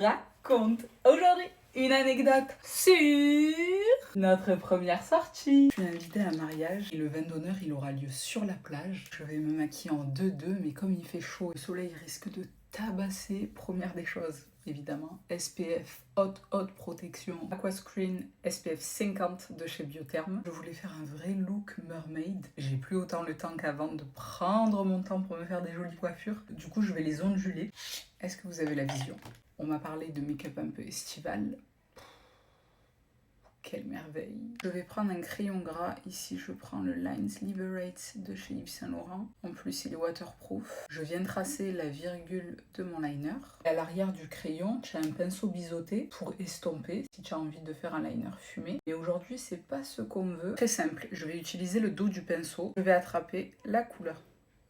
raconte aujourd'hui une anecdote sur notre première sortie. Je suis invitée à un mariage et le vin d'honneur il aura lieu sur la plage. Je vais me maquiller en 2-2 mais comme il fait chaud, le soleil risque de tabasser. Première des choses, évidemment, SPF haute protection Aquascreen SPF 50 de chez Biotherm. Je voulais faire un vrai look mermaid. J'ai plus autant le temps qu'avant de prendre mon temps pour me faire des jolies coiffures. Du coup, je vais les onduler. Est-ce que vous avez la vision? On m'a parlé de make-up un peu estival. Quelle merveille. Je vais prendre un crayon gras. Ici, je prends le Lines Liberate de chez Yves Saint Laurent. En plus, il est waterproof. Je viens tracer la virgule de mon liner. À l'arrière du crayon, tu as un pinceau biseauté pour estomper si tu as envie de faire un liner fumé. Mais aujourd'hui, c'est pas ce qu'on veut. Très simple. Je vais utiliser le dos du pinceau. Je vais attraper la couleur.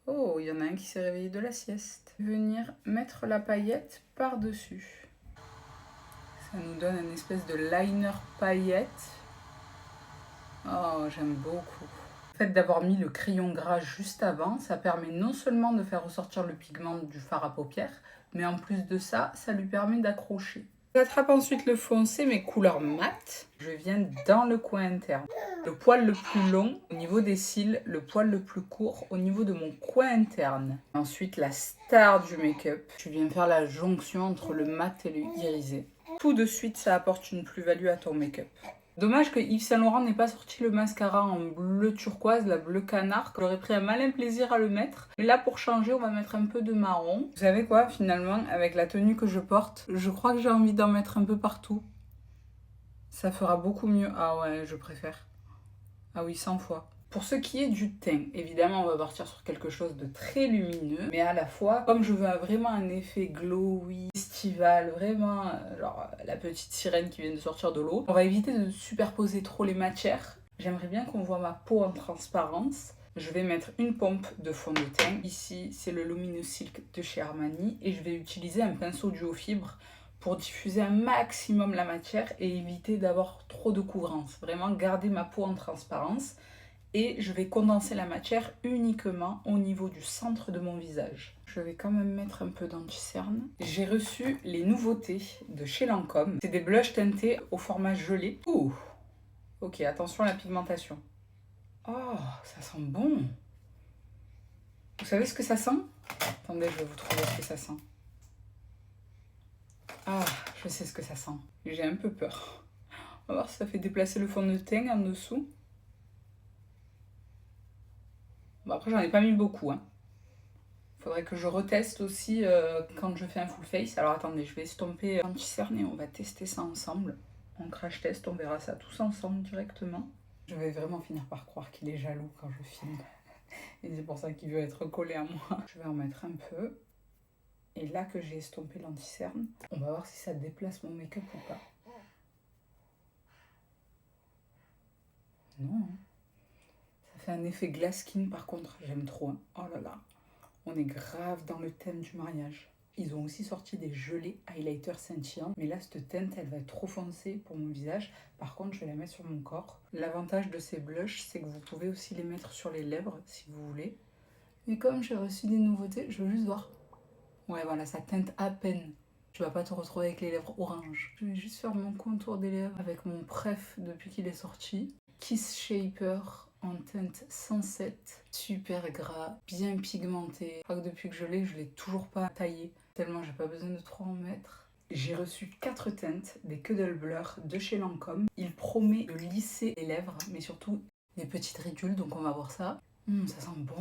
Oh, il y en a un qui s'est réveillé de la sieste. Venir mettre la paillette par-dessus. Ça nous donne une espèce de liner paillette. Oh, j'aime beaucoup. Le fait d'avoir mis le crayon gras juste avant, ça permet non seulement de faire ressortir le pigment du fard à paupières, mais en plus de ça, ça lui permet d'accrocher. J'attrape ensuite le foncé, mes couleurs mat. Je viens dans le coin interne. Le poil le plus long au niveau des cils, le poil le plus court au niveau de mon coin interne. Ensuite, la star du make-up. Je viens faire la jonction entre le mat et le irisé. Tout de suite, ça apporte une plus-value à ton make-up. Dommage que Yves Saint Laurent n'ait pas sorti le mascara en bleu turquoise, la bleu canard, que j'aurais pris un malin plaisir à le mettre. Mais là, pour changer, on va mettre un peu de marron. Vous savez quoi, finalement, avec la tenue que je porte, je crois que j'ai envie d'en mettre un peu partout. Ça fera beaucoup mieux. Ah ouais, je préfère. Ah oui, 100 fois. Pour ce qui est du teint, évidemment, on va partir sur quelque chose de très lumineux, mais à la fois, comme je veux vraiment un effet glowy, estival, vraiment, genre la petite sirène qui vient de sortir de l'eau, on va éviter de superposer trop les matières. J'aimerais bien qu'on voit ma peau en transparence. Je vais mettre une pompe de fond de teint. Ici, c'est le Luminous Silk de chez Armani, et je vais utiliser un pinceau duo fibre pour diffuser un maximum la matière et éviter d'avoir trop de couvrance. Vraiment garder ma peau en transparence. Et je vais condenser la matière uniquement au niveau du centre de mon visage. Je vais quand même mettre un peu d'anti-cerne. J'ai reçu les nouveautés de chez Lancôme. C'est des blushs teintés au format gelé. Ouh. Ok, attention à la pigmentation. Oh, ça sent bon. Vous savez ce que ça sent? Attendez, je vais vous trouver ce que ça sent. Ah, je sais ce que ça sent. J'ai un peu peur. On va voir si ça fait déplacer le fond de teint en dessous. Bon, après, j'en ai pas mis beaucoup. Faudrait que je reteste aussi quand je fais un full face. Alors attendez, je vais estomper l'anti-cerne et on va tester ça ensemble. En crash test, on verra ça tous ensemble directement. Je vais vraiment finir par croire qu'il est jaloux quand je filme. Et c'est pour ça qu'il veut être collé à moi. Je vais en mettre un peu. Et là que j'ai estompé l'anti-cerne, on va voir si ça déplace mon make-up ou pas. Non. Ça fait un effet glass skin par contre, j'aime trop. Oh là là. On est grave dans le thème du mariage. Ils ont aussi sorti des gelées highlighter scintillants. Mais là, cette teinte, elle va être trop foncée pour mon visage. Par contre, je vais la mettre sur mon corps. L'avantage de ces blushs, c'est que vous pouvez aussi les mettre sur les lèvres si vous voulez. Mais comme j'ai reçu des nouveautés, je veux juste voir. Ouais, voilà, ça teinte à peine. Tu vas pas te retrouver avec les lèvres orange. Je vais juste faire mon contour des lèvres avec mon préf depuis qu'il est sorti. Kiss Shaper en teinte 107, super gras, bien pigmenté. Je crois que depuis que je l'ai toujours pas taillé, tellement j'ai pas besoin de trop en mettre. J'ai reçu 4 teintes des Cuddle Blur de chez Lancôme. Il promet de lisser les lèvres, mais surtout les petites ridules, donc on va voir ça. Ça sent bon.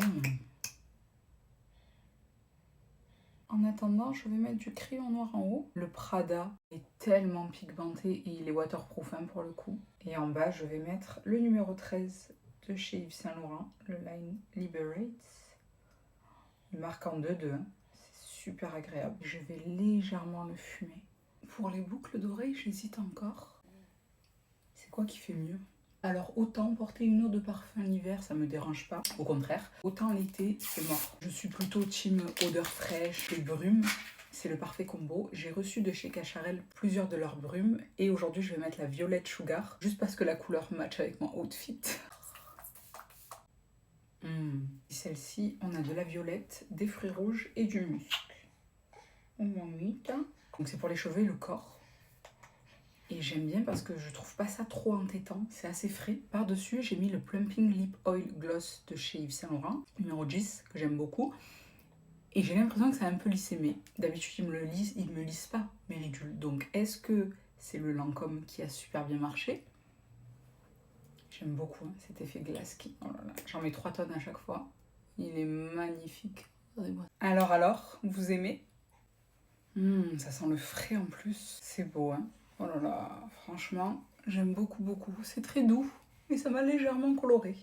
En attendant, je vais mettre du crayon noir en haut. Le Prada est tellement pigmenté et il est waterproof pour le coup. Et en bas, je vais mettre le numéro 13 de chez Yves Saint Laurent, le Line Liberate. Il marque en 2-2, c'est super agréable. Je vais légèrement le fumer. Pour les boucles d'oreilles, j'hésite encore. C'est quoi qui fait mieux? Alors autant porter une eau de parfum l'hiver, ça me dérange pas, au contraire. Autant l'été, c'est mort. Je suis plutôt team odeur fraîche et brume. C'est le parfait combo. J'ai reçu de chez Cacharel plusieurs de leurs brumes et aujourd'hui je vais mettre la Violette Sugar juste parce que la couleur match avec mon outfit. Celle-ci, on a de la violette, des fruits rouges et du musc. On m'en met. Donc c'est pour les cheveux et le corps. Et j'aime bien parce que je trouve pas ça trop entêtant, c'est assez frais. Par-dessus, j'ai mis le Plumping Lip Oil Gloss de chez Yves Saint Laurent, numéro 10, que j'aime beaucoup. Et j'ai l'impression que ça a un peu lissé, mais d'habitude, il me lisse pas mes ridules. Donc est-ce que c'est le Lancôme qui a super bien marché? J'aime beaucoup hein, cet effet glace qui... Oh là là, j'en mets 3 tonnes à chaque fois. Il est magnifique. Alors, vous aimez? Ça sent le frais en plus. C'est beau, hein? Oh là là, franchement, j'aime beaucoup, beaucoup. C'est très doux et ça m'a légèrement coloré.